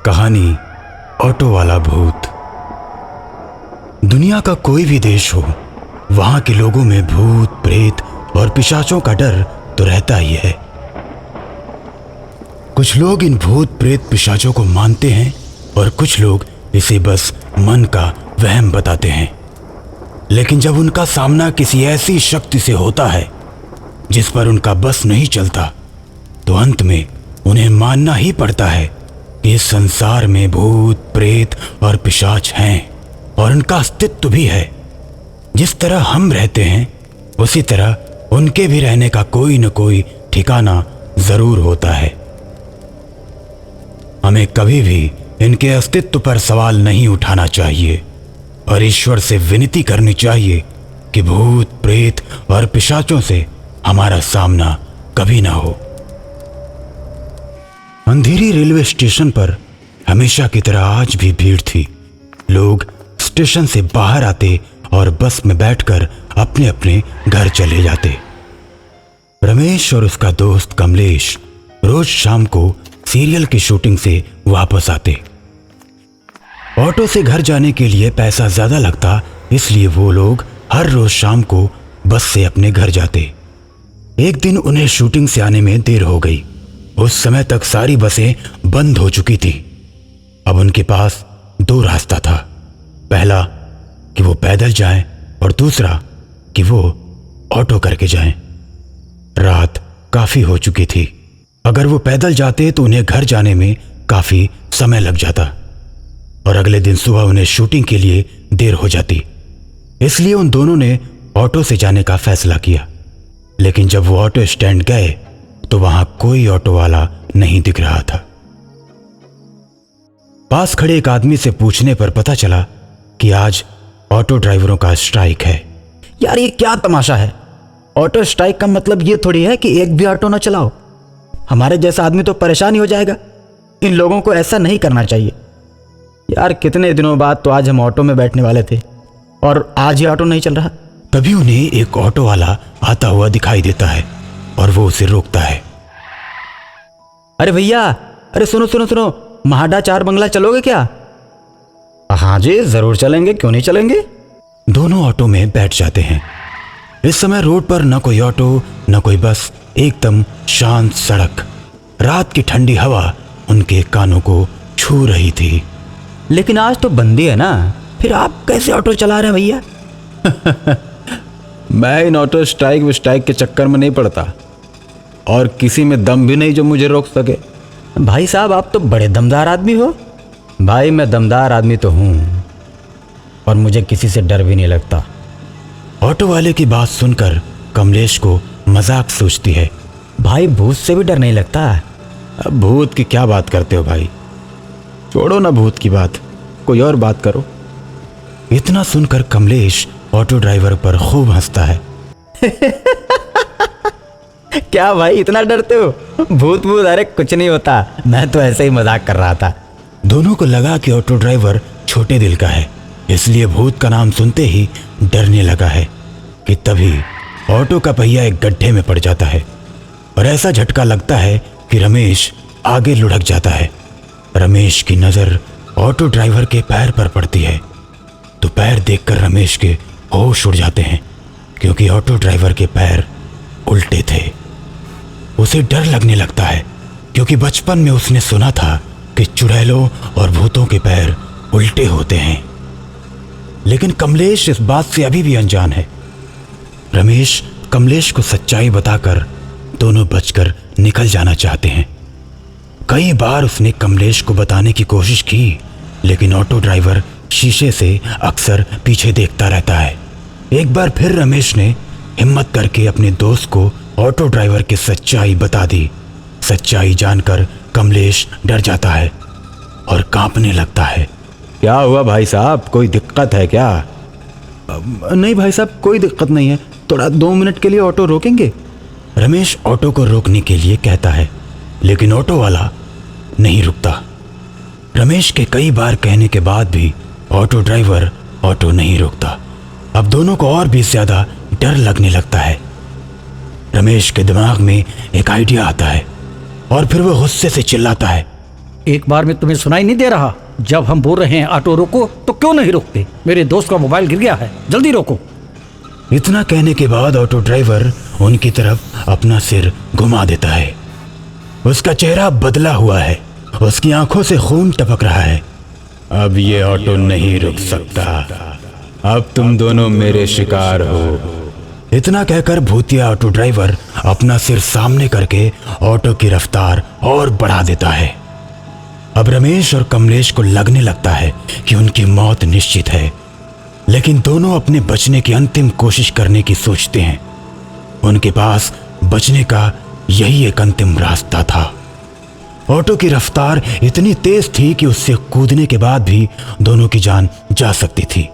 कहानी ऑटो वाला भूत। दुनिया का कोई भी देश हो, वहां के लोगों में भूत प्रेत और पिशाचों का डर तो रहता ही है। कुछ लोग इन भूत प्रेत पिशाचों को मानते हैं और कुछ लोग इसे बस मन का वहम बताते हैं। लेकिन जब उनका सामना किसी ऐसी शक्ति से होता है जिस पर उनका बस नहीं चलता, तो अंत में उन्हें मानना ही पड़ता है कि इस संसार में भूत प्रेत और पिशाच हैं और उनका अस्तित्व भी है। जिस तरह हम रहते हैं उसी तरह उनके भी रहने का कोई न कोई ठिकाना जरूर होता है। हमें कभी भी इनके अस्तित्व पर सवाल नहीं उठाना चाहिए और ईश्वर से विनती करनी चाहिए कि भूत प्रेत और पिशाचों से हमारा सामना कभी ना हो। अंधेरी रेलवे स्टेशन पर हमेशा की तरह आज भी भीड़ थी। लोग स्टेशन से बाहर आते और बस में बैठकर अपने अपने घर चले जाते। रमेश और उसका दोस्त कमलेश रोज शाम को सीरियल की शूटिंग से वापस आते। ऑटो से घर जाने के लिए पैसा ज्यादा लगता, इसलिए वो लोग हर रोज शाम को बस से अपने घर जाते। एक दिन उन्हें शूटिंग से आने में देर हो गई। उस समय तक सारी बसें बंद हो चुकी थी। अब उनके पास दो रास्ता था, पहला कि वो पैदल जाएं और दूसरा कि वो ऑटो करके जाएं। रात काफी हो चुकी थी। अगर वो पैदल जाते तो उन्हें घर जाने में काफी समय लग जाता और अगले दिन सुबह उन्हें शूटिंग के लिए देर हो जाती। इसलिए उन दोनों ने ऑटो से जाने का फैसला किया। लेकिन जब वो ऑटो स्टैंड गए तो वहां कोई ऑटो वाला नहीं दिख रहा था। पास खड़े एक आदमी से पूछने पर पता चला कि आज ऑटो ड्राइवरों का स्ट्राइक है। यार ये क्या तमाशा है? ऑटो स्ट्राइक का मतलब ये थोड़ी है कि एक भी ऑटो ना चलाओ। हमारे जैसा आदमी तो परेशान ही हो जाएगा। इन लोगों को ऐसा नहीं करना चाहिए। यार कितने दिनों बाद तो आज हम ऑटो में बैठने वाले थे और आज ही ऑटो नहीं चल रहा। तभी उन्हें एक ऑटो वाला आता हुआ दिखाई देता है और वो उसे रोकता है। अरे भैया, अरे सुनो सुनो सुनो, महाडा चार बंगला चलोगे क्या? हाँ जी जरूर चलेंगे, क्यों नहीं चलेंगे। दोनों ऑटो में बैठ जाते हैं। इस समय रोड पर न कोई ऑटो न कोई बस, एकदम शांत सड़क। रात की ठंडी हवा उनके कानों को छू रही थी। लेकिन आज तो बंदी है ना, फिर आप कैसे ऑटो चला रहे हैं भैया? मैं इन ऑटो स्ट्राइक के चक्कर में नहीं पड़ता और किसी में दम भी नहीं जो मुझे रोक सके। भाई साहब आप तो बड़े दमदार आदमी हो। भाई मैं दमदार आदमी तो हूँ और मुझे किसी से डर भी नहीं लगता। ऑटो वाले की बात सुनकर कमलेश को मजाक सोचती है। भाई भूत से भी डर नहीं लगता? अब भूत की क्या बात करते हो भाई, छोड़ो ना भूत की बात, कोई और बात करो। इतना सुनकर कमलेश ऑटो ड्राइवर पर खूब हंसता है। क्या भाई इतना डरते हो? भूत भूत अरे कुछ नहीं होता, मैं तो ऐसे ही मजाक कर रहा था। दोनों को लगा कि ऑटो ड्राइवर छोटे दिल का है, इसलिए भूत का नाम सुनते ही डरने लगा है कि तभी ऑटो का पहिया एक गड्ढे में पड़ जाता है और ऐसा झटका लगता है कि रमेश आगे लुढ़क जाता है। रमेश की नजर ऑटो ड्राइवर के पैर पर पड़ती है तो पैर देखकर रमेश के होश उड़ जाते हैं, क्योंकि ऑटो ड्राइवर के पैर उल्टे थे। उसे डर लगने लगता है क्योंकि बचपन में उसने सुना था कि चुड़ैलों और भूतों के पैर उल्टे होते हैं। लेकिन कमलेश इस बात से अभी भी अनजान है। रमेश कमलेश को सच्चाई बताकर दोनों बचकर निकल जाना चाहते हैं। कई बार उसने कमलेश को बताने की कोशिश की, लेकिन ऑटो ड्राइवर शीशे से अक्सर पीछे देखता रहता है। एक बार फिर रमेश ने हिम्मत करके अपने दोस्त को ऑटो ड्राइवर की सच्चाई बता दी। सच्चाई जानकर कमलेश डर जाता है और कांपने लगता है। क्या हुआ भाई साहब, कोई दिक्कत है क्या? नहीं भाई साहब कोई दिक्कत नहीं है, थोड़ा 2 मिनट के लिए ऑटो रोकेंगे? रमेश ऑटो को रोकने के लिए कहता है, लेकिन ऑटो वाला नहीं रुकता। रमेश के कई बार कहने के बाद भी ऑटो ड्राइवर ऑटो नहीं रोकता। अब दोनों को और भी ज्यादा डर लगने लगता है। रमेश के दिमाग में एक आइडिया आता है और फिर वो गुस्से से चिल्लाता है, एक बार में तुम्हें सुनाई नहीं दे रहा? जब हम बोल रहे हैं ऑटो रोको तो क्यों नहीं रोकते? मेरे दोस्त का मोबाइल गिर गया है, जल्दी रोको। इतना कहने के बाद ऑटो ड्राइवर उनकी तरफ अपना सिर घुमा देता है। उसका चेहरा बदला हुआ है, उसकी आंखों से खून टपक रहा है। अब ये ऑटो नहीं रुक सकता, अब तुम दोनों मेरे शिकार हो। इतना कहकर भूतिया ऑटो ड्राइवर अपना सिर सामने करके ऑटो की रफ्तार और बढ़ा देता है। अब रमेश और कमलेश को लगने लगता है कि उनकी मौत निश्चित है, लेकिन दोनों अपने बचने की अंतिम कोशिश करने की सोचते हैं। उनके पास बचने का यही एक अंतिम रास्ता था। ऑटो की रफ्तार इतनी तेज थी कि उससे कूदने के बाद भी दोनों की जान जा सकती थी,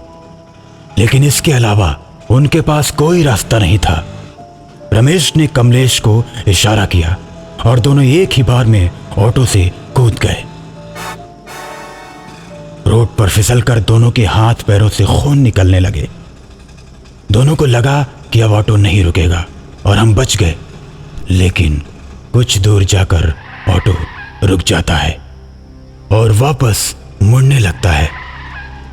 लेकिन इसके अलावा उनके पास कोई रास्ता नहीं था। रमेश ने कमलेश को इशारा किया और दोनों एक ही बार में ऑटो से कूद गए। रोड पर फिसलकर दोनों के हाथ पैरों से खून निकलने लगे। दोनों को लगा कि अब ऑटो नहीं रुकेगा और हम बच गए, लेकिन कुछ दूर जाकर ऑटो रुक जाता है और वापस मुड़ने लगता है।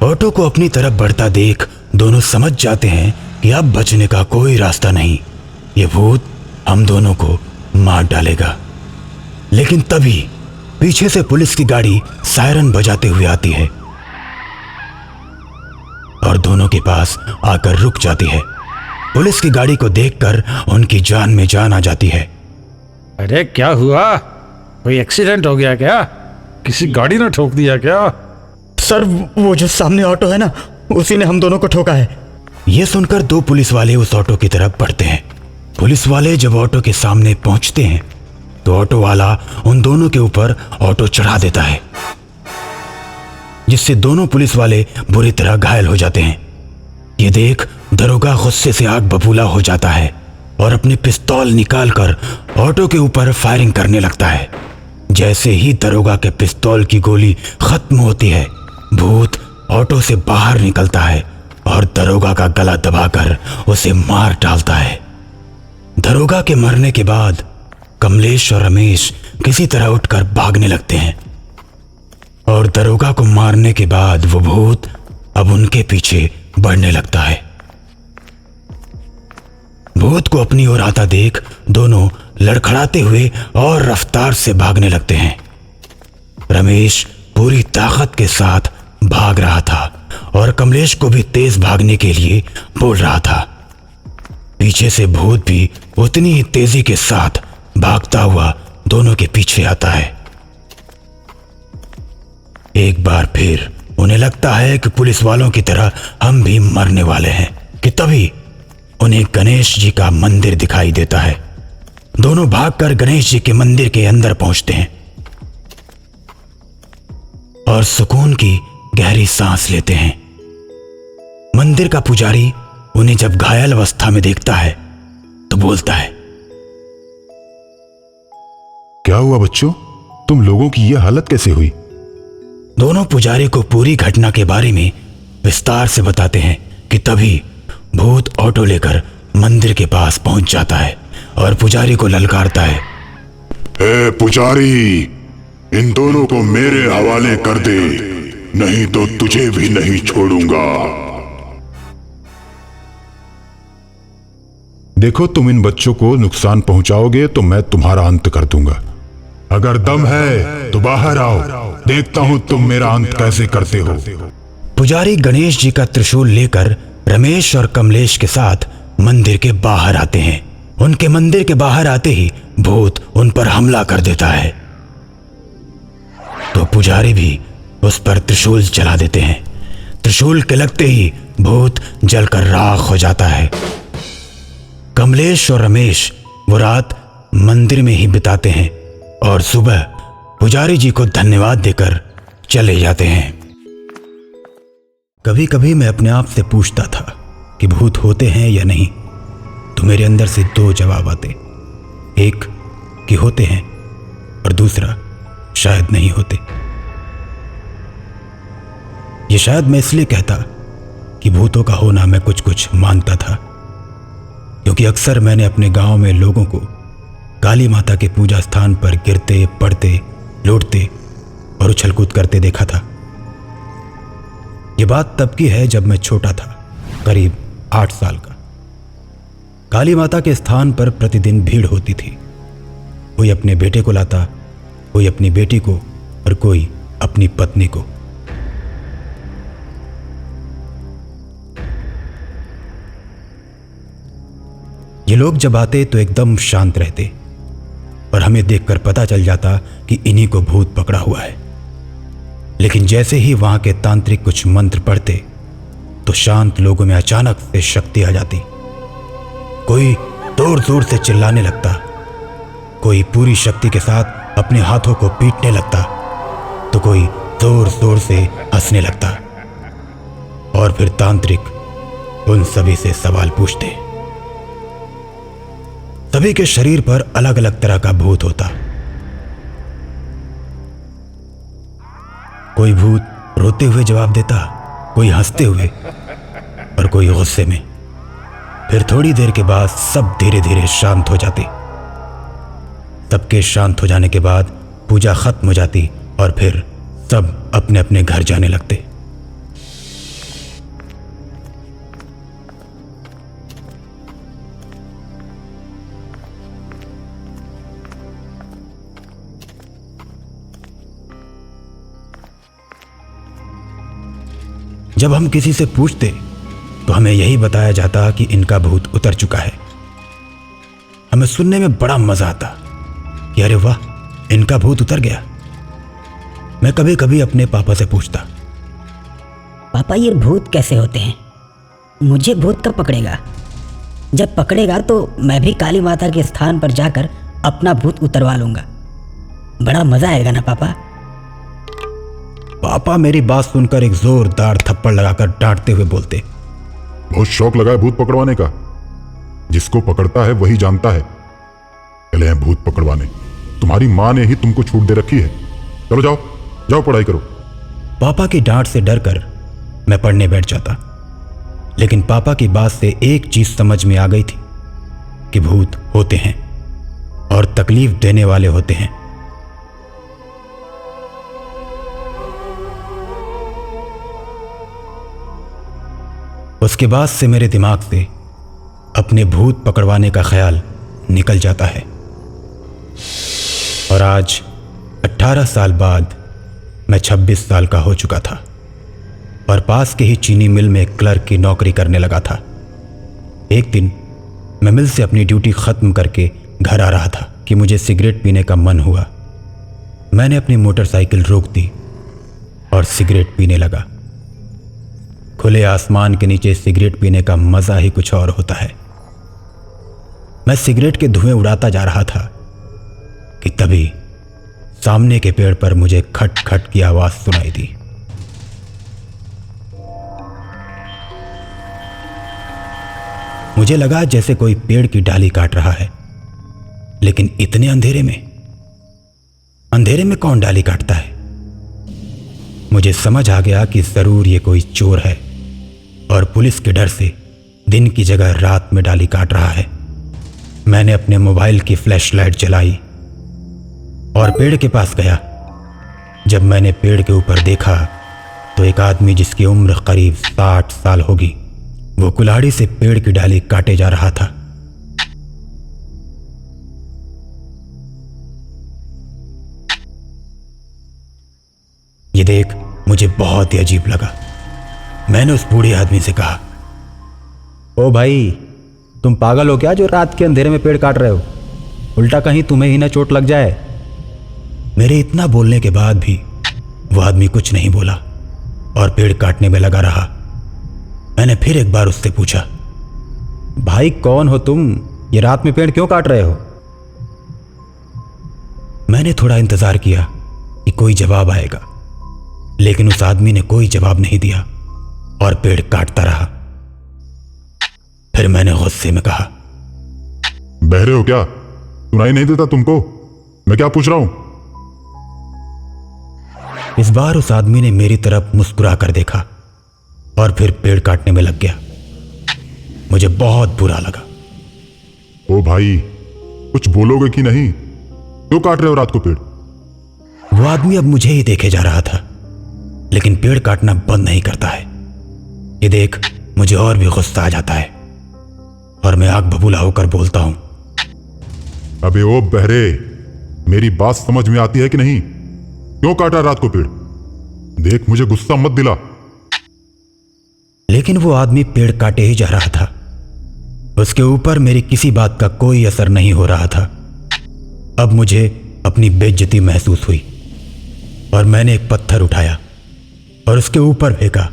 ऑटो को अपनी तरफ बढ़ता देख दोनों समझ जाते हैं कि अब बचने का कोई रास्ता नहीं, ये भूत हम दोनों को मार डालेगा। लेकिन तभी पीछे से पुलिस की गाड़ी सायरन बजाते हुए आती है और दोनों के पास आकर रुक जाती है। पुलिस की गाड़ी को देखकर उनकी जान में जान आ जाती है। अरे क्या हुआ? कोई एक्सीडेंट हो गया क्या? किसी गाड़ी ने ठोक दिया क्या? सर, वो जो सामने ऑटो है ना, उसी ने हम दोनों को ठोका है। यह सुनकर दो पुलिस वाले उस ऑटो की तरफ बढ़ते हैं। पुलिस वाले जब ऑटो के सामने पहुंचते हैं तो ऑटो वाला उन दोनों के ऊपर ऑटो चढ़ा देता है, जिससे दोनों पुलिस वाले बुरी तरह घायल हो जाते हैं। ये देख दरोगा गुस्से से आग बबूला हो जाता है और अपनी पिस्तौल निकालकर ऑटो के ऊपर फायरिंग करने लगता है। जैसे ही दरोगा के पिस्तौल की गोली खत्म होती है, भूत ऑटो से बाहर निकलता है और दरोगा का गला दबाकर उसे मार डालता है। दरोगा के मरने के बाद कमलेश और रमेश किसी तरह उठकर भागने लगते हैं और दरोगा को मारने के बाद वो भूत अब उनके पीछे बढ़ने लगता है। भूत को अपनी ओर आता देख दोनों लड़खड़ाते हुए और रफ्तार से भागने लगते हैं। रमेश पूरी ताकत के साथ भाग रहा था और कमलेश को भी तेज भागने के लिए बोल रहा था। पीछे से भूत भी उतनी ही तेजी के साथ भागता हुआ दोनों के पीछे आता है। एक बार फिर उन्हें लगता है कि पुलिस वालों की तरह हम भी मरने वाले हैं कि तभी उन्हें गणेश जी का मंदिर दिखाई देता है। दोनों भागकर गणेश जी के मंदिर के अंदर पहुंचते हैं और सुकून की गहरी सांस लेते हैं। मंदिर का पुजारी उन्हें जब घायल अवस्था में देखता है तो बोलता है, क्या हुआ बच्चों, तुम लोगों की यह हालत कैसे हुई? दोनों पुजारी को पूरी घटना के बारे में विस्तार से बताते हैं कि तभी भूत ऑटो लेकर मंदिर के पास पहुंच जाता है और पुजारी को ललकारता है, ए पुजारी, इन दोनों को मेरे हवाले कर दे, नहीं तो तुझे भी नहीं छोड़ूंगा। देखो, तुम इन बच्चों को नुकसान पहुंचाओगे तो मैं तुम्हारा अंत कर दूंगा। अगर दम है तो बाहर आओ, देखता हूं तुम मेरा अंत कैसे करते हो। पुजारी गणेश जी का त्रिशूल लेकर रमेश और कमलेश के साथ मंदिर के बाहर आते हैं। उनके मंदिर के बाहर आते ही भूत उन पर हमला कर देता है तो पुजारी भी उस पर त्रिशूल चला देते हैं। त्रिशूल के लगते ही भूत जलकर राख हो जाता है। कमलेश और रमेश वो रात मंदिर में ही बिताते हैं और सुबह पुजारी जी को धन्यवाद देकर चले जाते हैं। कभी कभी मैं अपने आप से पूछता था कि भूत होते हैं या नहीं, तो मेरे अंदर से दो जवाब आते, एक कि होते हैं और दूसरा शायद नहीं होते। ये शायद मैं इसलिए कहता कि भूतों का होना मैं कुछ कुछ मानता था, क्योंकि अक्सर मैंने अपने गांव में लोगों को काली माता के पूजा स्थान पर गिरते, पड़ते, लौटते और उछल कूद करते देखा था। यह बात तब की है जब मैं छोटा था, करीब 8 साल का। काली माता के स्थान पर प्रतिदिन भीड़ होती थी। कोई अपने बेटे को लाता, कोई अपनी बेटी को और कोई अपनी पत्नी को। ये लोग जब आते तो एकदम शांत रहते और हमें देखकर पता चल जाता कि इन्हीं को भूत पकड़ा हुआ है। लेकिन जैसे ही वहां के तांत्रिक कुछ मंत्र पढ़ते तो शांत लोगों में अचानक से शक्ति आ जाती। कोई जोर जोर से चिल्लाने लगता, कोई पूरी शक्ति के साथ अपने हाथों को पीटने लगता, तो कोई जोर जोर से हंसने लगता। और फिर तांत्रिक उन सभी से सवाल पूछते। सभी के शरीर पर अलग अलग तरह का भूत होता। कोई भूत रोते हुए जवाब देता, कोई हंसते हुए और कोई गुस्से में। फिर थोड़ी देर के बाद सब धीरे धीरे शांत हो जाते। सबके शांत हो जाने के बाद पूजा खत्म हो जाती और फिर सब अपने अपने घर जाने लगते। जब हम किसी से पूछते तो हमें यही बताया जाता कि इनका भूत उतर चुका है। हमें सुनने में बड़ा मजा आता कि अरे वाह, इनका भूत उतर गया। मैं कभी कभी अपने पापा से पूछता, पापा ये भूत कैसे होते हैं? मुझे भूत कब पकड़ेगा? जब पकड़ेगा तो मैं भी काली माता के स्थान पर जाकर अपना भूत उतरवा लूंगा। बड़ा मजा आएगा ना पापा? पापा मेरी बात सुनकर एक जोरदार थप्पड़ लगाकर डांटते हुए बोलते, बहुत शौक लगा है भूत पकड़वाने का। जिसको पकड़ता है वही जानता है। चले हैं भूत पकड़वाने। तुम्हारी माँ ने ही तुमको छूट दे रखी है। चलो जाओ जाओ पढ़ाई करो। पापा की डांट से डरकर मैं पढ़ने बैठ जाता। लेकिन पापा की बात से एक चीज समझ में आ गई थी कि भूत होते हैं और तकलीफ देने वाले होते हैं। उसके बाद से मेरे दिमाग से अपने भूत पकड़वाने का ख्याल निकल जाता है। और आज 18 साल बाद मैं 26 साल का हो चुका था और पास के ही चीनी मिल में क्लर्क की नौकरी करने लगा था। एक दिन मैं मिल से अपनी ड्यूटी खत्म करके घर आ रहा था कि मुझे सिगरेट पीने का मन हुआ। मैंने अपनी मोटरसाइकिल रोक दी और सिगरेट पीने लगा। खुले आसमान के नीचे सिगरेट पीने का मजा ही कुछ और होता है। मैं सिगरेट के धुएं उड़ाता जा रहा था कि तभी सामने के पेड़ पर मुझे खट खट की आवाज सुनाई दी। मुझे लगा जैसे कोई पेड़ की डाली काट रहा है, लेकिन इतने अंधेरे में कौन डाली काटता है? मुझे समझ आ गया कि जरूर ये कोई चोर है और पुलिस के डर से दिन की जगह रात में डाली काट रहा है। मैंने अपने मोबाइल की फ्लैशलाइट जलाई और पेड़ के पास गया। जब मैंने पेड़ के ऊपर देखा तो एक आदमी जिसकी उम्र करीब 60 साल होगी, वो कुल्हाड़ी से पेड़ की डाली काटे जा रहा था। ये देख मुझे बहुत ही अजीब लगा। मैंने उस बूढ़े आदमी से कहा, ओ भाई, तुम पागल हो क्या जो रात के अंधेरे में पेड़ काट रहे हो? उल्टा कहीं तुम्हें ही ना चोट लग जाए। मेरे इतना बोलने के बाद भी वो आदमी कुछ नहीं बोला और पेड़ काटने में लगा रहा। मैंने फिर एक बार उससे पूछा, भाई कौन हो तुम? ये रात में पेड़ क्यों काट रहे हो? मैंने थोड़ा इंतजार किया कि कोई जवाब आएगा, लेकिन उस आदमी ने कोई जवाब नहीं दिया और पेड़ काटता रहा। फिर मैंने गुस्से में कहा, बहरे हो क्या? सुनाई नहीं देता तुमको मैं क्या पूछ रहा हूं? इस बार उस आदमी ने मेरी तरफ मुस्कुरा कर देखा और फिर पेड़ काटने में लग गया। मुझे बहुत बुरा लगा। ओ भाई, कुछ बोलोगे कि नहीं? क्यों काट रहे हो रात को पेड़? वो आदमी अब मुझे ही देखे जा रहा था, लेकिन पेड़ काटना बंद नहीं करता है। ये देख मुझे और भी गुस्सा आ जाता है और मैं आग बबूला होकर बोलता हूं, अबे ओ बहरे, मेरी बात समझ में आती है कि नहीं? क्यों काटा रात को पेड़? देख मुझे गुस्सा मत दिला। लेकिन वो आदमी पेड़ काटे ही जा रहा था। उसके ऊपर मेरी किसी बात का कोई असर नहीं हो रहा था। अब मुझे अपनी बेइज्जती महसूस हुई और मैंने एक पत्थर उठाया और उसके ऊपर फेंका।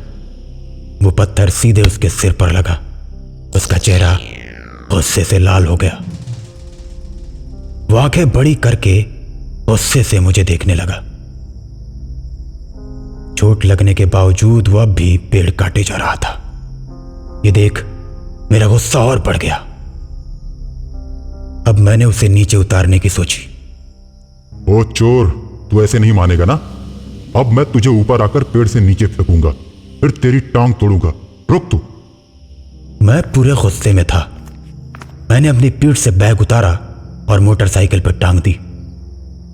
वो पत्थर सीधे उसके सिर पर लगा। उसका चेहरा गुस्से से लाल हो गया। वो आंखें बड़ी करके गुस्से से मुझे देखने लगा। चोट लगने के बावजूद वो अब भी पेड़ काटे जा रहा था। ये देख मेरा गुस्सा और बढ़ गया। अब मैंने उसे नीचे उतारने की सोची। ओ चोर, तू ऐसे नहीं मानेगा ना? अब मैं तुझे ऊपर आकर पेड़ से नीचे फेंकूंगा, फिर तेरी टांग तोड़ूंगा। रुक तू। मैं पूरे गुस्से में था। मैंने अपनी पीठ से बैग उतारा और मोटरसाइकिल पर टांग दी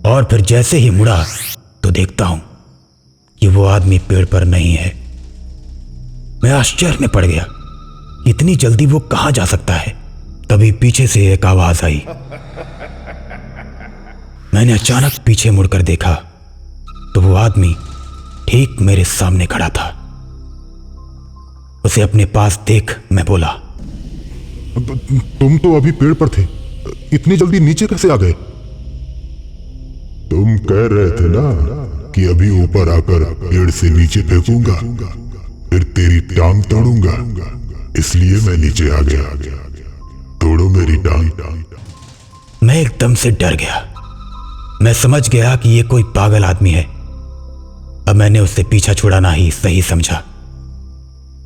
और फिर जैसे ही मुड़ा तो देखता हूं कि वो आदमी पेड़ पर नहीं है। मैं आश्चर्य में पड़ गया। इतनी जल्दी वो कहां जा सकता है? तभी पीछे से एक आवाज आई। मैंने अचानक पीछे मुड़कर देखा तो वो आदमी ठीक मेरे सामने खड़ा था। उसे अपने पास देख मैं बोला, तुम तो अभी पेड़ पर थे, इतनी जल्दी नीचे कैसे आ गए? तुम कह रहे थे ना कि अभी ऊपर आकर पेड़ से नीचे फेंकूंगा, फिर तेरी टांग तोड़ूंगा, इसलिए मैं नीचे आ गया। तोड़ो मेरी टांग। मैं एकदम से डर गया। मैं समझ गया कि ये कोई पागल आदमी है। अब मैंने उससे पीछा छुड़ाना ही सही समझा।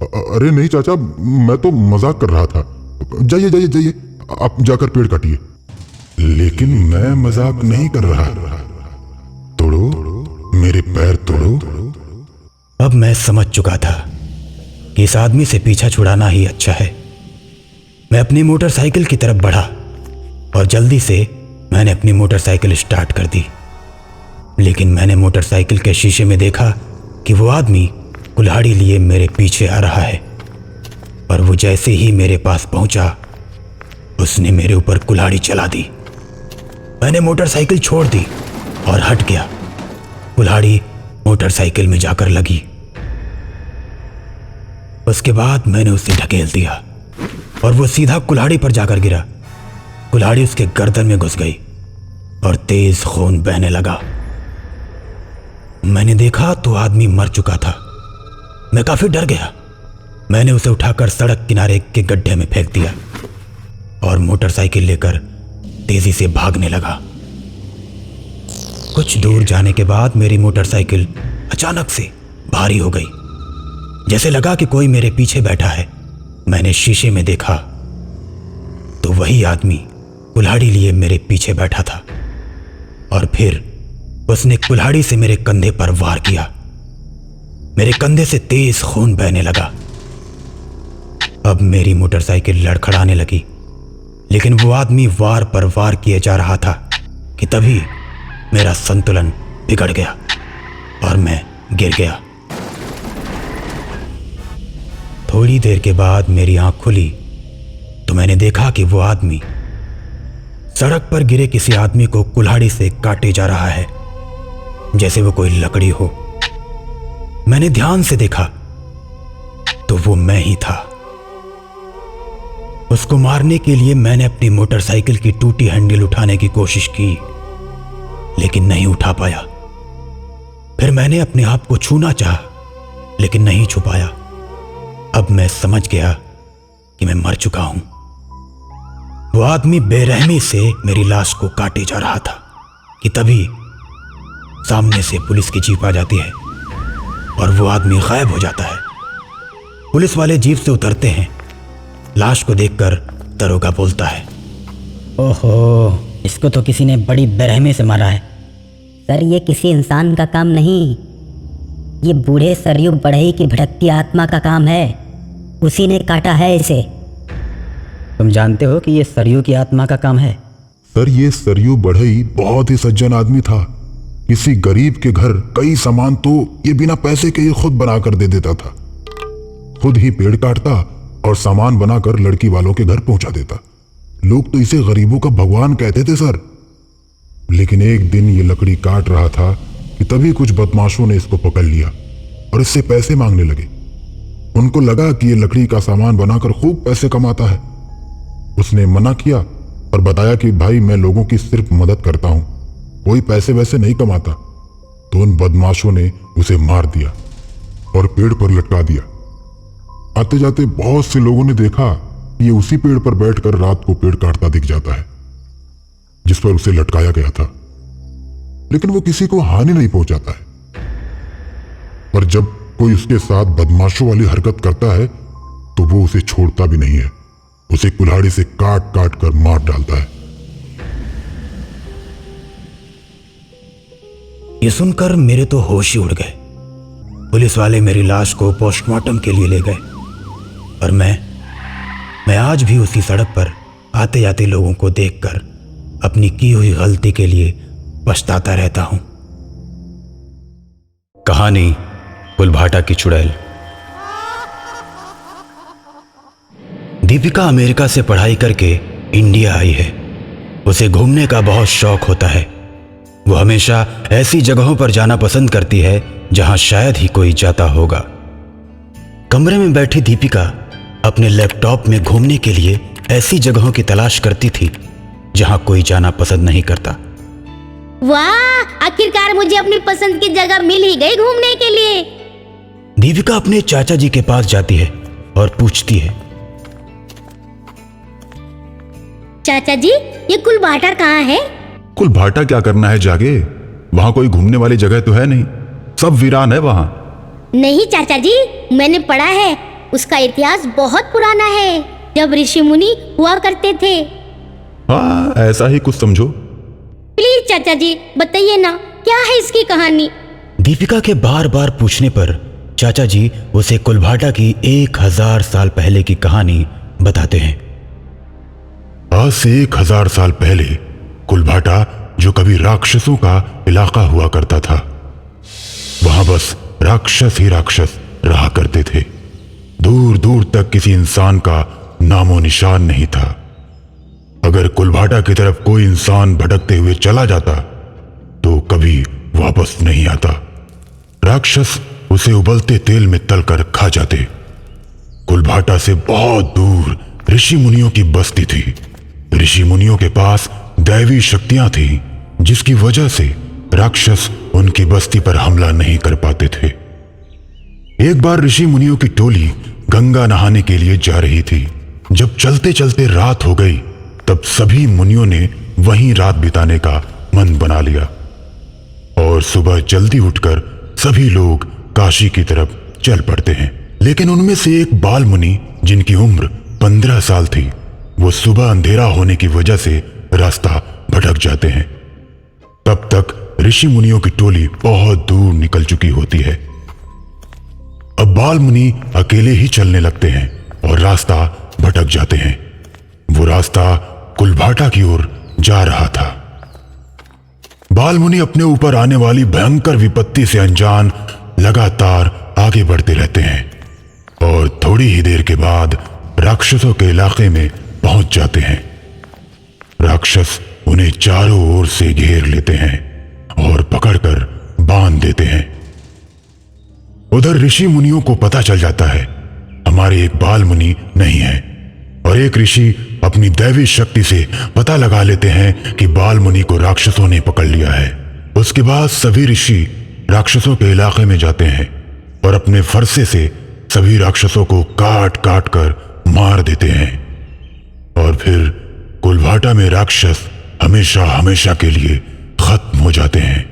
अरे नहीं चाचा, मैं तो मजाक कर रहा था। जाइए जाइए जाइए, आप जाकर पेड़ काटिए। लेकिन मैं मजाक नहीं कर रहा। तोड़ो मेरे पैर, तोड़ो। अब मैं समझ चुका था कि इस आदमी से पीछा छुड़ाना ही अच्छा है। मैं अपनी मोटरसाइकिल की तरफ बढ़ा और जल्दी से मैंने अपनी मोटरसाइकिल स्टार्ट कर दी। लेकिन मैंने मोटरसाइकिल के शीशे में देखा कि वो आदमी कुल्हाड़ी लिए मेरे पीछे आ रहा है और वो जैसे ही मेरे पास पहुंचा उसने मेरे ऊपर कुल्हाड़ी चला दी। मैंने मोटरसाइकिल छोड़ दी और हट गया। कुल्हाड़ी मोटरसाइकिल में जाकर लगी। उसके बाद मैंने उसे ढकेल दिया और वो सीधा कुल्हाड़ी पर जाकर गिरा। कुल्हाड़ी उसके गर्दन में घुस गई और तेज खून बहने लगा। मैंने देखा तो आदमी मर चुका था। मैं काफी डर गया। मैंने उसे उठाकर सड़क किनारे के गड्ढे में फेंक दिया और मोटरसाइकिल लेकर तेजी से भागने लगा। कुछ दूर जाने के बाद मेरी मोटरसाइकिल अचानक से भारी हो गई। जैसे लगा कि कोई मेरे पीछे बैठा है। मैंने शीशे में देखा तो वही आदमी कुल्हाड़ी लिए मेरे पीछे बैठा था और फिर उसने कुल्हाड़ी से मेरे कंधे पर वार किया। मेरे कंधे से तेज खून बहने लगा। अब मेरी मोटरसाइकिल लड़खड़ाने लगी, लेकिन वो आदमी वार पर वार किए जा रहा था कि तभी मेरा संतुलन बिगड़ गया और मैं गिर गया। थोड़ी देर के बाद मेरी आंख खुली तो मैंने देखा कि वो आदमी सड़क पर गिरे किसी आदमी को कुल्हाड़ी से काटे जा रहा है, जैसे वो कोई लकड़ी हो। मैंने ध्यान से देखा तो वो मैं ही था। उसको मारने के लिए मैंने अपनी मोटरसाइकिल की टूटी हैंडल उठाने की कोशिश की, लेकिन नहीं उठा पाया। फिर मैंने अपने आप को छूना चाहा, लेकिन नहीं छू पाया। अब मैं समझ गया कि मैं मर चुका हूं। वो आदमी बेरहमी से मेरी लाश को काटे जा रहा था कि तभी सामने से पुलिस की जीप आ जाती है और वो आदमी गायब हो जाता है। पुलिस वाले जीप से उतरते हैं। लाश को देखकर दरोगा बोलता है, ओहो, इसको तो किसी ने बड़ी बेरहमी से मारा है। सर, ये किसी इंसान का काम नहीं, ये बूढ़े सरयू बढ़ई की भटकती आत्मा का काम है। उसी ने काटा है इसे। तुम जानते हो कि ये सरयू की आत्मा का काम है? सर, ये सरयू बढ़ई बहुत ही सज्जन आदमी था। किसी गरीब के घर कई सामान तो ये बिना पैसे के ही खुद बनाकर दे देता था। खुद ही पेड़ काटता और सामान बनाकर लड़की वालों के घर पहुंचा देता। लोग तो इसे गरीबों का भगवान कहते थे सर। लेकिन एक दिन ये लकड़ी काट रहा था कि तभी कुछ बदमाशों ने इसको पकड़ लिया और इससे पैसे मांगने लगे। उनको लगा कि ये लकड़ी का सामान बनाकर खूब पैसे कमाता है। उसने मना किया और बताया कि भाई मैं लोगों की सिर्फ मदद करता हूं, कोई पैसे वैसे नहीं कमाता। तो उन बदमाशों ने उसे मार दिया और पेड़ पर लटका दिया। आते जाते बहुत से लोगों ने देखा कि ये उसी पेड़ पर बैठकर रात को पेड़ काटता दिख जाता है जिस पर उसे लटकाया गया था। लेकिन वो किसी को हानि नहीं पहुंचाता है। पर जब कोई उसके साथ बदमाशों वाली हरकत करता है तो वो उसे छोड़ता भी नहीं है, उसे कुल्हाड़ी से काट काट कर मार डालता है। ये सुनकर मेरे तो होश ही उड़ गए। पुलिस वाले मेरी लाश को पोस्टमार्टम के लिए ले गए और मैं आज भी उसी सड़क पर आते जाते लोगों को देखकर अपनी की हुई गलती के लिए पछताता रहता हूं। कहानी कुलभाटा की चुड़ैल। दीपिका अमेरिका से पढ़ाई करके इंडिया आई है। उसे घूमने का बहुत शौक होता है। वो हमेशा ऐसी जगहों पर जाना पसंद करती है जहां शायद ही कोई जाता होगा। कमरे में बैठी दीपिका अपने लैपटॉप में घूमने के लिए ऐसी जगहों की तलाश करती थी जहां कोई जाना पसंद नहीं करता। वाह, आखिरकार मुझे अपनी पसंद की जगह मिल ही गई घूमने के लिए। दीपिका अपने चाचा जी के पास जाती है और पूछती है, चाचा जी, ये कुलभाटा कहाँ है? कुलभाटा क्या करना है जाके? वहां कोई घूमने वाली जगह तो है नहीं, सब वीरान है वहां। नहीं चाचा जी, मैंने पढ़ा है, उसका इतिहास बहुत पुराना है, जब ऋषि मुनि हुआ करते थे। हाँ, ऐसा ही कुछ समझो। प्लीज चाचा जी बताइए ना, क्या है इसकी कहानी? दीपिका के बार बार पूछने पर चाचा जी उसे कुलभाटा की 1000 साल पहले की कहानी बताते हैं। आज से 1000 साल पहले कुलभाटा, जो कभी राक्षसों का इलाका हुआ करता था, वहां बस राक्षस ही राक्षस रहा करते थे। दूर दूर तक किसी इंसान का नामो निशान नहीं था। अगर कुलभाटा की तरफ कोई इंसान भटकते हुए चला जाता तो कभी वापस नहीं आता। राक्षस उसे उबलते तेल में तलकर खा जाते। कुलभाटा से बहुत दूर ऋषि मुनियों की बस्ती थी। ऋषि मुनियों के पास दैवी शक्तियां थी, जिसकी वजह से राक्षस उनकी बस्ती पर हमला नहीं कर पाते थे। एक बार ऋषि मुनियों की टोली गंगा नहाने के लिए जा रही थी। जब चलते चलते रात हो गई, तब सभी मुनियों ने वहीं रात बिताने का मन बना लिया और सुबह जल्दी उठकर सभी लोग काशी की तरफ चल पड़ते हैं। लेकिन उनमें से एक बाल मुनि, जिनकी उम्र 15 साल थी, वो सुबह अंधेरा होने की वजह से रास्ता भटक जाते हैं। तब तक ऋषि मुनियों की टोली बहुत दूर निकल चुकी होती है। अब बाल मुनि अकेले ही चलने लगते हैं और रास्ता भटक जाते हैं। वो रास्ता कुलभाटा की ओर जा रहा था। बाल मुनि अपने ऊपर आने वाली भयंकर विपत्ति से अनजान लगातार आगे बढ़ते रहते हैं और थोड़ी ही देर के बाद राक्षसों के इलाके में पहुंच जाते हैं। राक्षस उन्हें चारों ओर से घेर लेते हैं और पकड़कर बांध देते हैं। उधर ऋषि मुनियों को पता चल जाता है हमारे एक बाल मुनि नहीं है, और एक ऋषि अपनी दैवी शक्ति से पता लगा लेते हैं कि बाल मुनि को राक्षसों ने पकड़ लिया है। उसके बाद सभी ऋषि राक्षसों के इलाके में जाते हैं और अपने फरसे से सभी राक्षसों को काट काट कर मार देते हैं, और फिर कुलभाटा में राक्षस हमेशा हमेशा के लिए खत्म हो जाते हैं।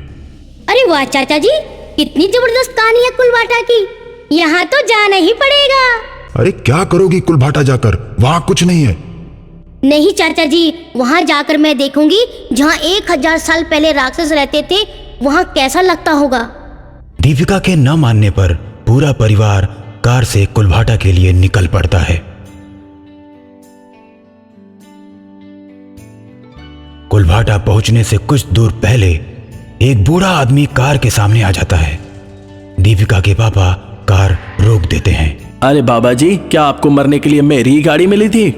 अरे वाह चाचा जी, कितनी जबरदस्त कहानी है कुलभाटा की, यहाँ तो जाना ही पड़ेगा। अरे क्या करोगी कुलभाटा जाकर? वहां कुछ नहीं है। नहीं चाचा जी, वहाँ जाकर मैं देखूंगी जहाँ 1000 साल पहले राक्षस रहते थे, वहाँ कैसा लगता होगा। दीपिका के न मानने पर पूरा परिवार कार से कुलभाटा के लिए निकल पड़ता है। कुलभाटा पहुंचने से कुछ दूर पहले एक बूढ़ा आदमी कार के सामने आ जाता है। दीपिका के पापा कार रोक देते हैं। अरे बाबा जी, क्या आपको मरने के लिए मेरी ही गाड़ी मिली थी?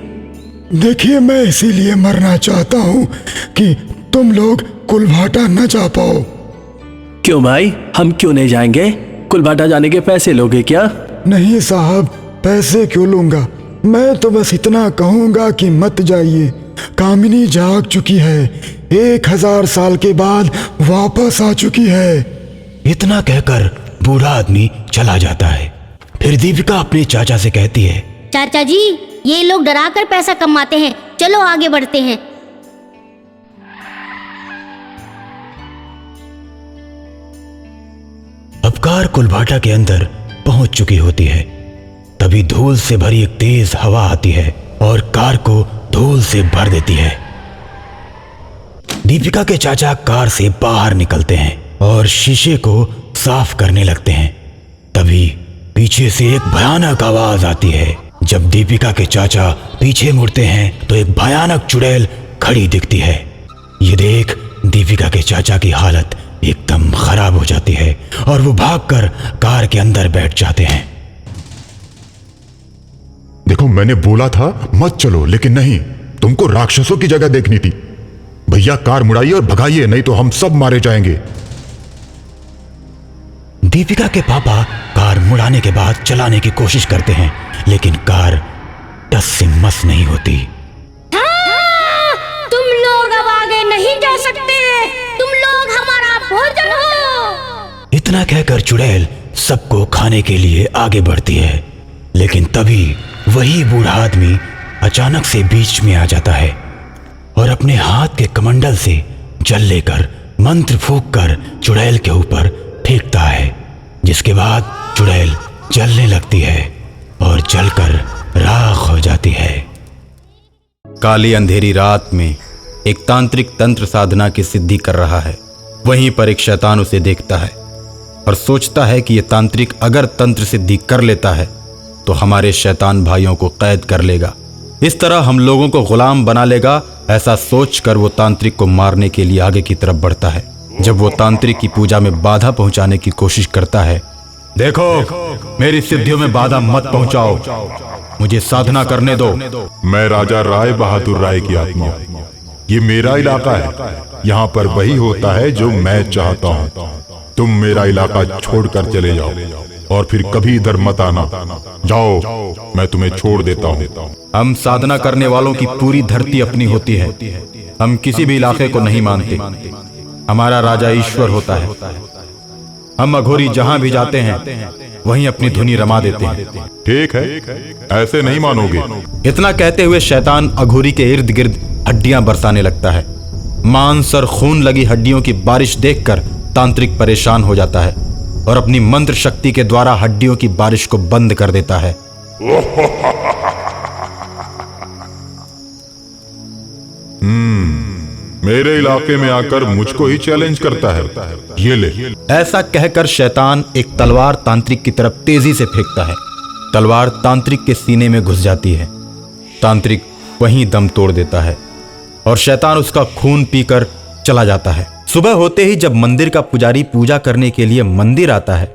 देखिए, मैं इसीलिए मरना चाहता हूँ कि तुम लोग कुलभाटा न जा पाओ। क्यों भाई, हम क्यों नहीं जाएंगे? कुलभाटा जाने के पैसे लोगे क्या? नहीं साहब, पैसे क्यों लूंगा। मैं तो बस इतना कहूंगा कि मत जाइए। कामिनी जाग चुकी है, 1000 साल के बाद वापस आ चुकी है। इतना कहकर बूढ़ा आदमी चला जाता है। फिर दीपिका अपने चाचा से कहती है, चाचा जी, ये लोग डरा कर पैसा कमाते हैं, चलो आगे बढ़ते हैं। अब कार कुलभाटा के अंदर पहुंच चुकी होती है। तभी धूल से भरी एक तेज हवा आती है और कार को धूल से भर देती है। दीपिका के चाचा कार से बाहर निकलते हैं और शीशे को साफ करने लगते हैं। तभी पीछे से एक भयानक आवाज आती है। जब दीपिका के चाचा पीछे मुड़ते हैं तो एक भयानक चुड़ैल खड़ी दिखती है। ये देख दीपिका के चाचा की हालत एकदम खराब हो जाती है और वो भागकर कार के अंदर बैठ जाते हैं। देखो, मैंने बोला था मत चलो, लेकिन नहीं, तुमको राक्षसों की जगह देखनी थी। भैया कार मुड़ाइए और भगाइए, नहीं तो हम सब मारे जाएंगे। दीपिका के पापा कार मुड़ाने के बाद चलाने की कोशिश करते हैं, लेकिन कार टस से मस नहीं होती। तुम लोग अब आगे नहीं जा सकते, तुम लोग हमारा भोजन हो। इतना कहकर चुड़ैल सबको खाने के लिए आगे बढ़ती है, लेकिन तभी वही बूढ़ा आदमी अचानक से बीच में आ जाता है और अपने हाथ के कमंडल से जल लेकर मंत्र फूंक कर चुड़ैल के ऊपर फेंकता है, जिसके बाद चुड़ैल जलने लगती है और जलकर राख हो जाती है। काली अंधेरी रात में एक तांत्रिक तंत्र साधना की सिद्धि कर रहा है। वहीं पर एक शैतान उसे देखता है और सोचता है कि यह तांत्रिक अगर तंत्र सिद्धि कर लेता है तो हमारे शैतान भाइयों को कैद कर लेगा, इस तरह हम लोगों को गुलाम बना लेगा। ऐसा सोचकर वो तांत्रिक को मारने के लिए आगे की तरफ बढ़ता है। जब वो तांत्रिक की पूजा में बाधा पहुंचाने की कोशिश करता है, देखो मेरी सिद्धियों में बाधा मत पहुंचाओ, मुझे साधना करने दो। मैं राजा राय बहादुर राय की आत्मा, ये मेरा इलाका है। यहाँ पर वही होता है जो मैं चाहता हूँ। तुम मेरा इलाका छोड़कर चले जाओ और फिर कभी इधर मत आना। जाओ, मैं तुम्हें छोड़ देता हूँ। हम साधना करने वालों की पूरी धरती अपनी होती है। हम किसी भी इलाके को नहीं मानते। हमारा राजा ईश्वर होता है। हम अघोरी जहां भी जाते हैं वहीं अपनी धुनी रमा देते हैं। ठीक है, ऐसे नहीं मानोगे। इतना कहते हुए शैतान अघोरी के इर्द गिर्द हड्डियां बरसाने लगता है। मांस और खून लगी हड्डियों की बारिश देखकर तांत्रिक परेशान हो जाता है और अपनी मंत्र शक्ति के द्वारा हड्डियों की बारिश को बंद कर देता है। मेरे इलाके में आकर मुझको ही चैलेंज करता है, ये ले। ऐसा कहकर शैतान एक तलवार तांत्रिक की तरफ तेजी से फेंकता है। तलवार तांत्रिक के सीने में घुस जाती है। तांत्रिक वहीं दम तोड़ देता है और शैतान उसका खून पीकर चला जाता है। सुबह होते ही जब मंदिर का पुजारी पूजा करने के लिए मंदिर आता है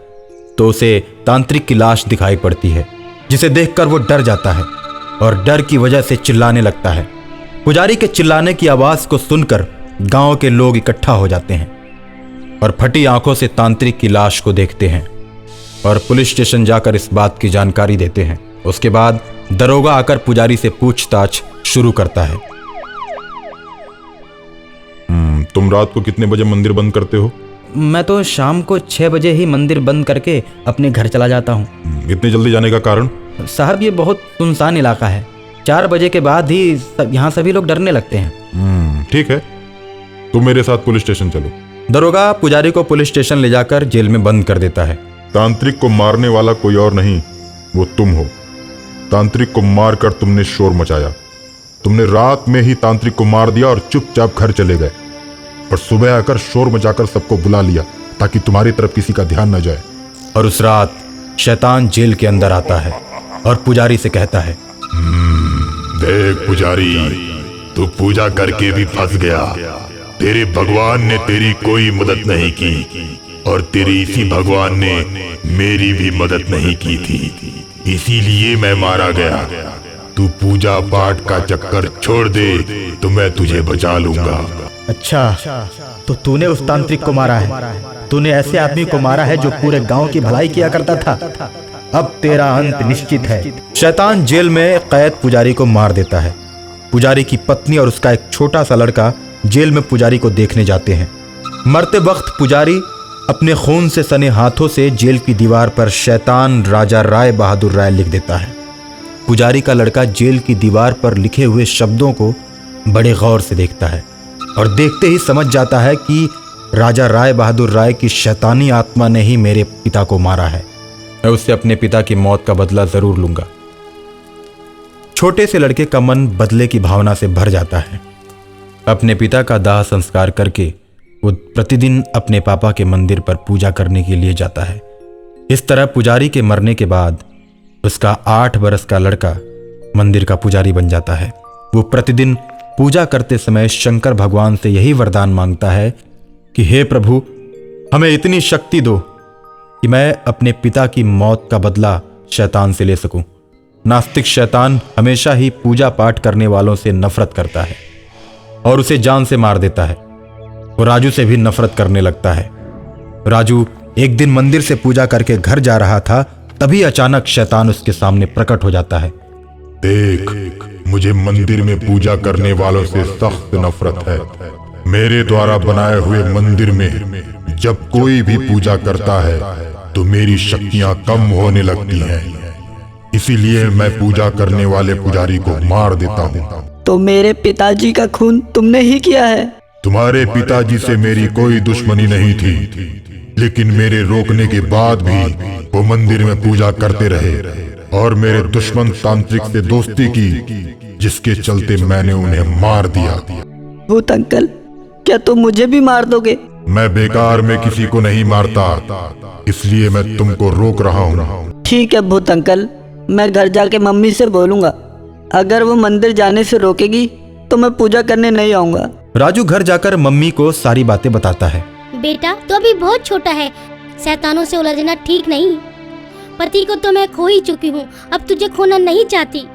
तो उसे तांत्रिक की लाश दिखाई पड़ती है, जिसे देखकर वो डर जाता है और डर की वजह से चिल्लाने लगता है। पुजारी के चिल्लाने की आवाज को सुनकर गांव के लोग इकट्ठा हो जाते हैं और फटी आंखों से तांत्रिक की लाश को देखते हैं और पुलिस स्टेशन जाकर इस बात की जानकारी देते हैं। उसके बाद दरोगा आकर पुजारी से पूछताछ शुरू करता है। तुम रात को कितने बजे मंदिर बंद करते हो? मैं तो शाम को 6 बजे ही मंदिर बंद करके अपने घर चला जाता हूँ। इतने जल्दी जाने का कारण? साहब, ये बहुत सुनसान इलाका है। 4 बजे के बाद ही यहाँ सभी लोग डरने लगते हैं। ठीक है, तुम मेरे साथ पुलिस स्टेशन चलो। दरोगा पुजारी को पुलिस स्टेशन ले जाकर जेल में बंद कर देता है। तांत्रिक को मारने वाला कोई और नहीं, वो तुम हो। तांत्रिक को मारकर तुमने शोर मचाया। तुमने रात में ही तांत्रिक को मार दिया और चुपचाप घर चले गए और सुबह आकर शोर मचाकर सबको बुला लिया ताकि तुम्हारी तरफ किसी का ध्यान न जाए। और उस रात शैतान जेल के अंदर आता है और पुजारी से कहता है, देख पुजारी, तू पूजा करके भी फंस गया। तेरे भगवान ने तेरी कोई मदद नहीं की और तेरे इसी भगवान ने मेरी भी मदद नहीं की थी, इसीलिए मैं मारा गया। तू पूजा पाठ का चक्कर छोड़ दे तो मैं तुझे बचा लूंगा। अच्छा, तो तूने उस तांत्रिक को मारा है? तूने ऐसे आदमी को मारा है जो पूरे गांव की भलाई किया करता था? अब तेरा अंत निश्चित है। शैतान जेल में कैद पुजारी को मार देता है। पुजारी की पत्नी और उसका एक छोटा सा लड़का जेल में पुजारी को देखने जाते हैं। मरते वक्त पुजारी अपने खून से सने हाथों से जेल की दीवार पर शैतान राजा राय बहादुर राय लिख देता है। पुजारी का लड़का जेल की दीवार पर लिखे हुए शब्दों को बड़े गौर से देखता है और देखते ही समझ जाता है कि राजा राय बहादुर राय की शैतानी आत्मा ने ही मेरे पिता को मारा है। मैं उससे अपने पिता की मौत का बदला जरूर लूंगा। छोटे से लड़के का मन बदले की भावना से भर जाता है। अपने पिता का दाह संस्कार करके वो प्रतिदिन अपने पापा के मंदिर पर पूजा करने के लिए जाता है। इस तरह पुजारी के मरने के बाद उसका 8 बरस का लड़का मंदिर का पुजारी बन जाता है। वो प्रतिदिन पूजा करते समय शंकर भगवान से यही वरदान मांगता है कि हे प्रभु, हमें इतनी शक्ति दो कि मैं अपने पिता की मौत का बदला शैतान से ले सकूं। नास्तिक शैतान हमेशा ही पूजा पाठ करने वालों से नफरत करता है और उसे जान से मार देता है। वो राजू से भी नफरत करने लगता है। राजू एक दिन मंदिर से पूजा करके घर जा रहा था, तभी अचानक शैतान उसके सामने प्रकट हो जाता है। देख, मुझे मंदिर में पूजा करने वालों से सख्त नफरत है। मेरे द्वारा बनाए हुए मंदिर में जब कोई भी पूजा करता है तो मेरी शक्तियां कम होने लगती हैं। इसीलिए मैं पूजा करने वाले पुजारी को मार देता हूँ। तो मेरे पिताजी का खून तुमने ही किया है? तुम्हारे पिताजी से मेरी कोई दुश्मनी नहीं थी, लेकिन मेरे रोकने के बाद भी वो मंदिर में पूजा करते रहे और मेरे दुश्मन तांत्रिक से दोस्ती की, जिसके चलते मैंने उन्हें मार दिया। भूत अंकल, क्या तुम मुझे भी मार दोगे? मैं बेकार में किसी को नहीं मारता, इसलिए मैं तुमको रोक रहा हूँ। ठीक है भूत अंकल, मैं घर जाके मम्मी से बोलूंगा। अगर वो मंदिर जाने से रोकेगी तो मैं पूजा करने नहीं आऊंगा। राजू घर जाकर मम्मी को सारी बातें बताता है। बेटा, तो अभी बहुत छोटा है, शैतानों से उलझना ठीक नहीं। पति को तो मैं खो ही चुकी हूँ, अब तुझे खोना नहीं चाहती।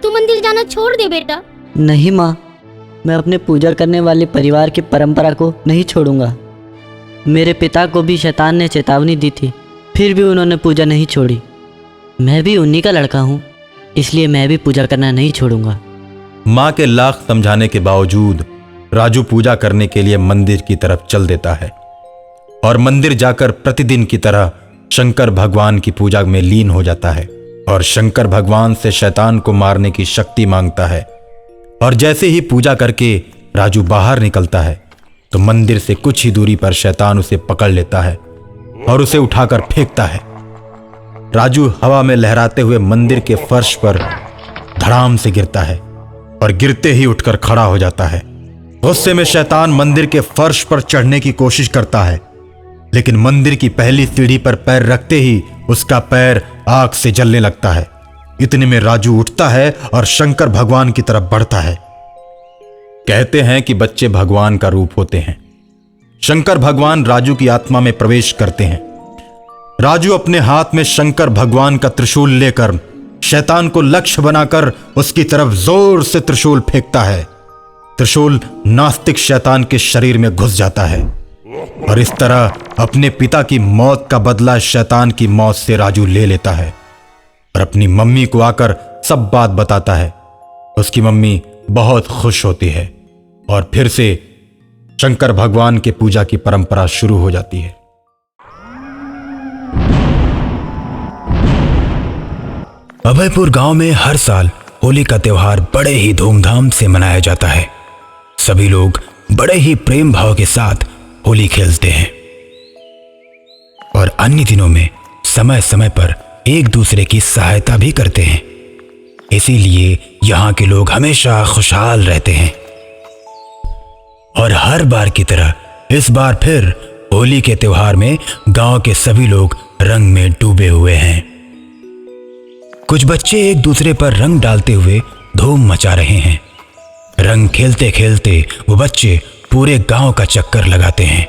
तू मंदिर जाना छोड़ दे बेटा। नहीं माँ, मैं अपने पूजा करने वाले परिवार की परंपरा को नहीं छोड़ूंगा। मेरे पिता को भी शैतान ने चेतावनी दी थी, फिर भी उन्होंने पूजा नहीं छोड़ी। मैं भी उन्हीं का लड़का हूँ, इसलिए मैं भी पूजा करना नहीं छोड़ूंगा। माँ के लाख समझाने के बावजूद राजू पूजा करने के लिए मंदिर की तरफ चल देता है और मंदिर जाकर प्रतिदिन की तरह शंकर भगवान की पूजा में लीन हो जाता है और शंकर भगवान से शैतान को मारने की शक्ति मांगता है। और जैसे ही पूजा करके राजू बाहर निकलता है तो मंदिर से कुछ ही दूरी पर शैतान उसे पकड़ लेता है और उसे उठाकर फेंकता है। राजू हवा में लहराते हुए मंदिर के फर्श पर धड़ाम से गिरता है और गिरते ही उठकर खड़ा हो जाता है। गुस्से में शैतान मंदिर के फर्श पर चढ़ने की कोशिश करता है, लेकिन मंदिर की पहली सीढ़ी पर पैर रखते ही उसका पैर आग से जलने लगता है। इतने में राजू उठता है और शंकर भगवान की तरफ बढ़ता है। कहते हैं कि बच्चे भगवान का रूप होते हैं। शंकर भगवान राजू की आत्मा में प्रवेश करते हैं। राजू अपने हाथ में शंकर भगवान का त्रिशूल लेकर शैतान को लक्ष्य बनाकर उसकी तरफ जोर से त्रिशूल फेंकता है। त्रिशूल नास्तिक शैतान के शरीर में घुस जाता है और इस तरह अपने पिता की मौत का बदला शैतान की मौत से राजू ले लेता है और अपनी मम्मी को आकर सब बात बताता है। उसकी मम्मी बहुत खुश होती है और फिर से शंकर भगवान के पूजा की परंपरा शुरू हो जाती है। अभयपुर गांव में हर साल होली का त्योहार बड़े ही धूमधाम से मनाया जाता है। सभी लोग बड़े ही प्रेम भाव के साथ होली खेलते हैं और अन्य दिनों में समय समय पर एक दूसरे की सहायता भी करते हैं। इसीलिए यहाँ के लोग हमेशा खुशहाल रहते हैं। और हर बार की तरह इस बार फिर होली के त्योहार में गांव के सभी लोग रंग में डूबे हुए हैं। कुछ बच्चे एक दूसरे पर रंग डालते हुए धूम मचा रहे हैं। रंग खेलते खेलते वो बच्चे पूरे गांव का चक्कर लगाते हैं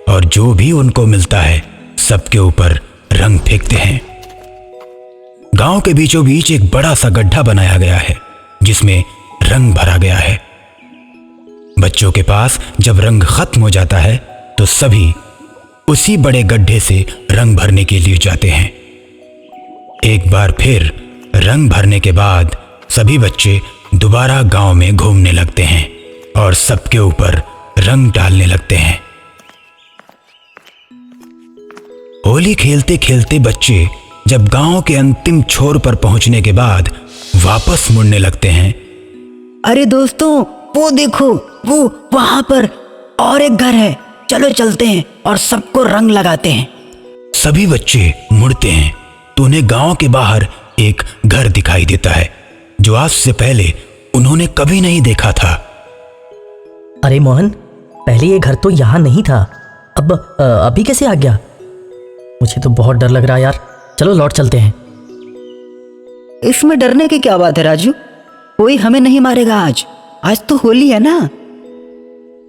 और जो भी उनको मिलता है सबके ऊपर रंग फेंकते हैं। गांव के बीचों बीच एक बड़ा सा गड्ढा बनाया गया है जिसमें रंग भरा गया है। बच्चों के पास जब रंग खत्म हो जाता है तो सभी उसी बड़े गड्ढे से रंग भरने के लिए जाते हैं। एक बार फिर रंग भरने के बाद सभी बच्चे दोबारा गांव में घूमने लगते हैं और सबके ऊपर रंग डालने लगते हैं। होली खेलते खेलते बच्चे जब गांव के अंतिम छोर पर पहुंचने के बाद वापस मुड़ने लगते हैं। अरे दोस्तों, वो देखो, वो वहां पर और एक घर है, चलो चलते हैं और सबको रंग लगाते हैं। सभी बच्चे मुड़ते हैं तो उन्हें गांव के बाहर एक घर दिखाई देता है जो आज से पहले उन्होंने कभी नहीं देखा था। अरे मोहन, पहले ये घर तो यहाँ नहीं था, अब अभी कैसे आ गया? मुझे तो बहुत डर लग रहा है यार, चलो लौट चलते हैं। इसमें डरने की क्या बात है राजू, कोई हमें नहीं मारेगा आज तो होली है ना।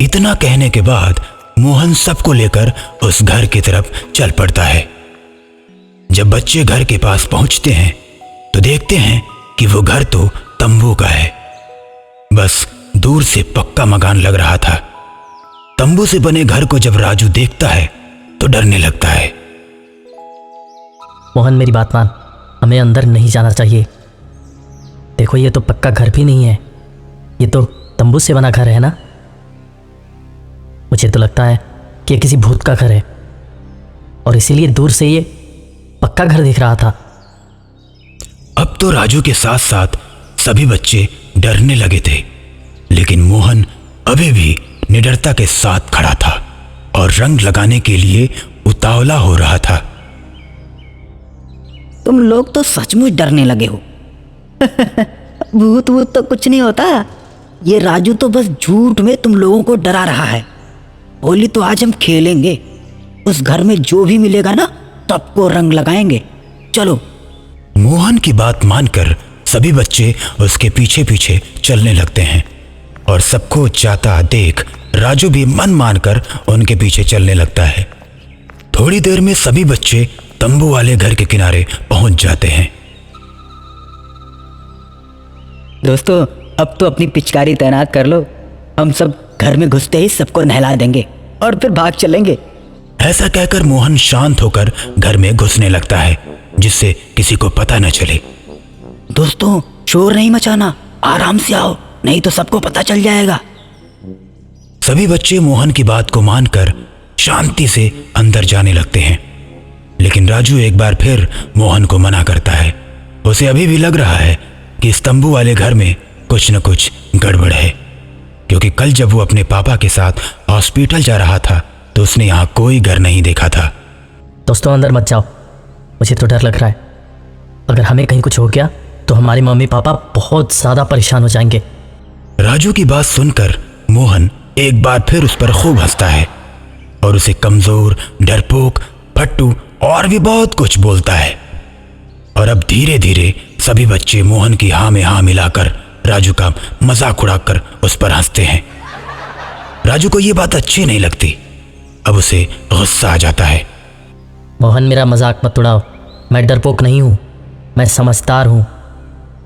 इतना कहने के बाद मोहन सबको लेकर उस घर की तरफ चल पड़ता है। जब बच्चे घर के पास पहुंचते हैं तो देखते हैं कि वो घर तो तंबू का है। बस दूर से पक्का मकान लग रहा था। तंबू से बने घर को जब राजू देखता है तो डरने लगता है। मोहन मेरी बात मान, हमें अंदर नहीं जाना चाहिए। देखो ये तो पक्का घर भी नहीं है, ये तो तंबू से बना घर है ना। मुझे तो लगता है कि ये किसी भूत का घर है और इसीलिए दूर से ये पक्का घर दिख रहा था। अब तो राजू के साथ साथ सभी बच्चे डरने लगे थे, लेकिन मोहन अभी भी निडरता के साथ खड़ा था और रंग लगाने के लिए उतावला हो रहा था। तुम लोग तो सचमुच डरने लगे हो। भूत तो कुछ नहीं होता, ये राजू तो बस झूठ में तुम लोगों को डरा रहा है। होली तो आज हम खेलेंगे, उस घर में जो भी मिलेगा ना सबको रंग लगाएंगे, चलो। मोहन की बात मानकर सभी बच्चे उसके पीछे पीछे चलने लगते हैं और सबको जाता देख राजू भी मन मानकर उनके पीछे चलने लगता है। थोड़ी देर में सभी बच्चे तंबू वाले घर के किनारे पहुंच जाते हैं। दोस्तों, अब तो अपनी पिचकारी तैनात कर लो, हम सब घर में घुसते ही सबको नहला देंगे और फिर भाग चलेंगे। ऐसा कहकर मोहन शांत होकर घर में घुसने लगता है जिससे किसी को पता न चले। दोस्तों, शोर नहीं मचाना, आराम से आओ, नहीं तो सबको पता चल जाएगा। सभी बच्चे मोहन की बात को मानकर शांति से अंदर जाने लगते हैं, लेकिन राजू एक बार फिर मोहन को मना करता है। उसे अभी भी लग रहा है कि इस तंबू वाले घर में कुछ न कुछ गड़बड़ है, क्योंकि कल जब वो अपने पापा के साथ हॉस्पिटल जा रहा था तो उसने यहाँ कोई घर नहीं देखा था। दोस्तों अंदर मत जाओ, मुझे तो डर लग रहा है। अगर हमें कहीं कुछ हो गया तो हमारे मम्मी पापा बहुत ज़्यादा परेशान हो जाएंगे। राजू की बात सुनकर मोहन एक बार फिर उस पर खूब हंसता है और उसे कमजोर, डरपोक, फट्टू और भी बहुत कुछ बोलता है। और अब धीरे धीरे सभी बच्चे मोहन की हाँ में हाँ मिलाकर राजू का मजाक उड़ाकर उस पर हंसते हैं। राजू को ये बात अच्छी नहीं लगती, अब उसे गुस्सा आ जाता है। मोहन मेरा मजाक मत उड़ाओ, मैं डरपोक नहीं हूँ, मैं समझदार हूँ।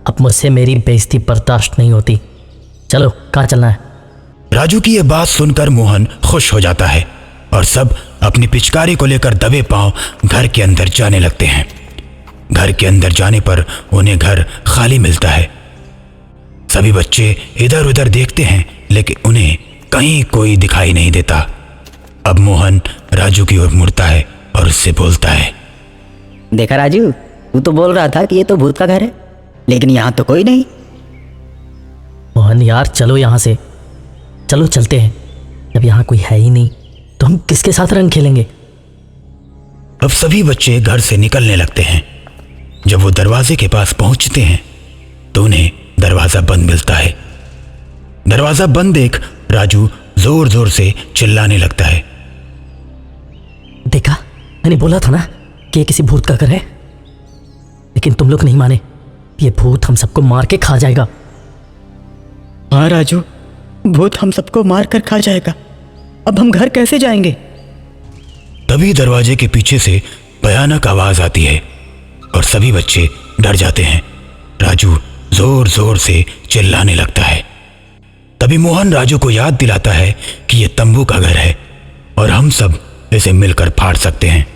अब मुझसे मेरी बेइज्जती बर्दाश्त नहीं होती। चलो कहाँ चलना है? राजू की यह बात सुनकर मोहन खुश हो जाता है और सब अपनी पिचकारी को लेकर दबे पांव घर के अंदर जाने लगते हैं। घर के अंदर जाने पर उन्हें घर खाली मिलता है। सभी बच्चे इधर उधर देखते हैं लेकिन उन्हें कहीं कोई दिखाई नहीं देता। अब मोहन राजू की ओर मुड़ता है और उससे बोलता है, देखा राजू, तू तो बोल रहा था कि ये तो भूत का घर है, लेकिन यहाँ तो कोई नहीं। मोहन यार चलो यहाँ से, चलो चलते हैं। जब यहाँ कोई है ही नहीं तो हम किसके साथ रंग खेलेंगे? अब सभी बच्चे घर से निकलने लगते हैं। जब वो दरवाजे के पास पहुंचते हैं तो उन्हें दरवाजा बंद मिलता है। दरवाजा बंद देख राजू जोर जोर से चिल्लाने लगता है। देखा, मैंने बोला था ना कि ये किसी भूत का घर है, लेकिन तुम लोग नहीं माने। ये भूत हम सबको मार के खा जाएगा। हाँ राजू, भूत हम सबको मार कर खा जाएगा। अब हम घर कैसे जाएंगे? तभी दरवाजे के पीछे से भयानक आवाज आती है और सभी बच्चे डर जाते हैं। राजू जोर जोर से चिल्लाने लगता है। तभी मोहन राजू को याद दिलाता है कि यह तंबू का घर है और हम सब इसे मिलकर फाड़ सकते हैं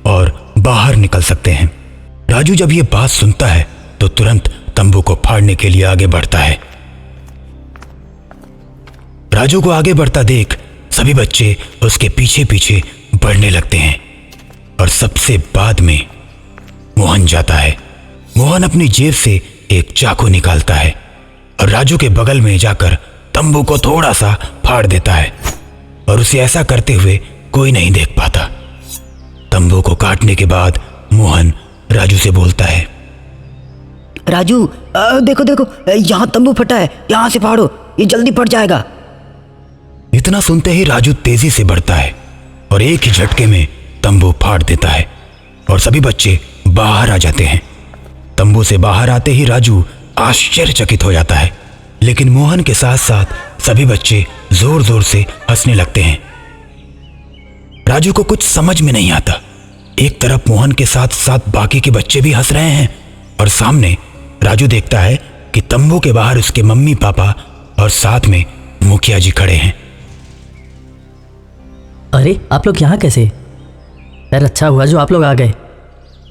और बाहर निकल सकते हैं। राजू जब यह बात सुनता है तो तुरंत तंबू को फाड़ने के लिए आगे बढ़ता है। राजू को आगे बढ़ता देख सभी बच्चे उसके पीछे पीछे बढ़ने लगते हैं और सबसे बाद में मोहन जाता है। मोहन अपनी जेब से एक चाकू निकालता है और राजू के बगल में जाकर तंबू को थोड़ा सा फाड़ देता है और उसे ऐसा करते हुए कोई नहीं देख पाता। तंबू को काटने के बाद मोहन राजू से बोलता है, राजू देखो देखो, यहाँ तंबू फटा है, यहाँ से फाड़ो, ये जल्दी फट जाएगा। इतना सुनते ही राजू तेजी से बढ़ता है और एक ही झटके में तंबू फाड़ देता है और सभी बच्चे बाहर आ जाते हैं। तंबू से बाहर आते ही राजू आश्चर्यचकित हो जाता है, लेकिन मोहन के साथ साथ सभी बच्चे जोर जोर से हंसने लगते हैं। राजू को कुछ समझ में नहीं आता। एक तरफ मोहन के साथ साथ बाकी के बच्चे भी हंस रहे हैं और सामने राजू देखता है कि तंबू के बाहर उसके मम्मी पापा और साथ में मुखिया जी खड़े हैं। अरे आप लोग यहाँ कैसे? यार अच्छा हुआ जो आप लोग आ गए,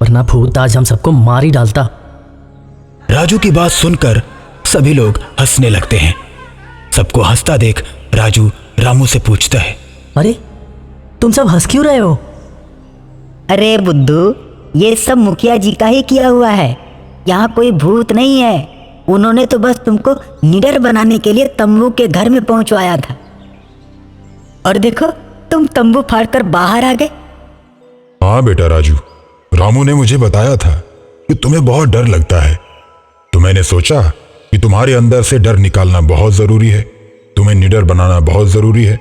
वरना भूत आज हम सबको मार ही डालता। राजू की बात सुनकर सभी लोग हंसने लगते हैं। सबको हंसता देख राजू रामू से पूछता है, अरे तुम सब हंस क्यों रहे हो? अरे बुद्धू, ये सब मुखिया जी का ही किया हुआ है, यहाँ कोई भूत नहीं है। उन्होंने तो बस तुमको निडर बनाने के लिए तंबू के घर में पहुंचवाया था। और देखो तुम तंबू फाड़कर बाहर आ गए। हाँ बेटा राजू, रामू ने मुझे बताया था कि तुम्हें बहुत डर लगता है, तो मैंने सोचा कि तुम्हारे अंदर से डर निकालना बहुत जरूरी है, तुम्हें निडर बनाना बहुत जरूरी है,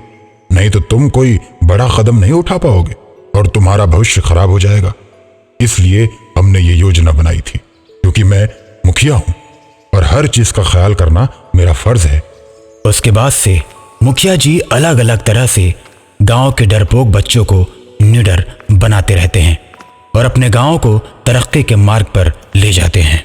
नहीं तो तुम कोई बड़ा कदम नहीं उठा पाओगे और तुम्हारा भविष्य खराब हो जाएगा। इसलिए हमने ये योजना बनाई थी, क्योंकि मैं मुखिया हूं और हर चीज का ख्याल करना मेरा फर्ज है। उसके बाद से मुखिया जी अलग अलग तरह से गांव के डरपोक बच्चों को निडर बनाते रहते हैं और अपने गांव को तरक्की के मार्ग पर ले जाते हैं।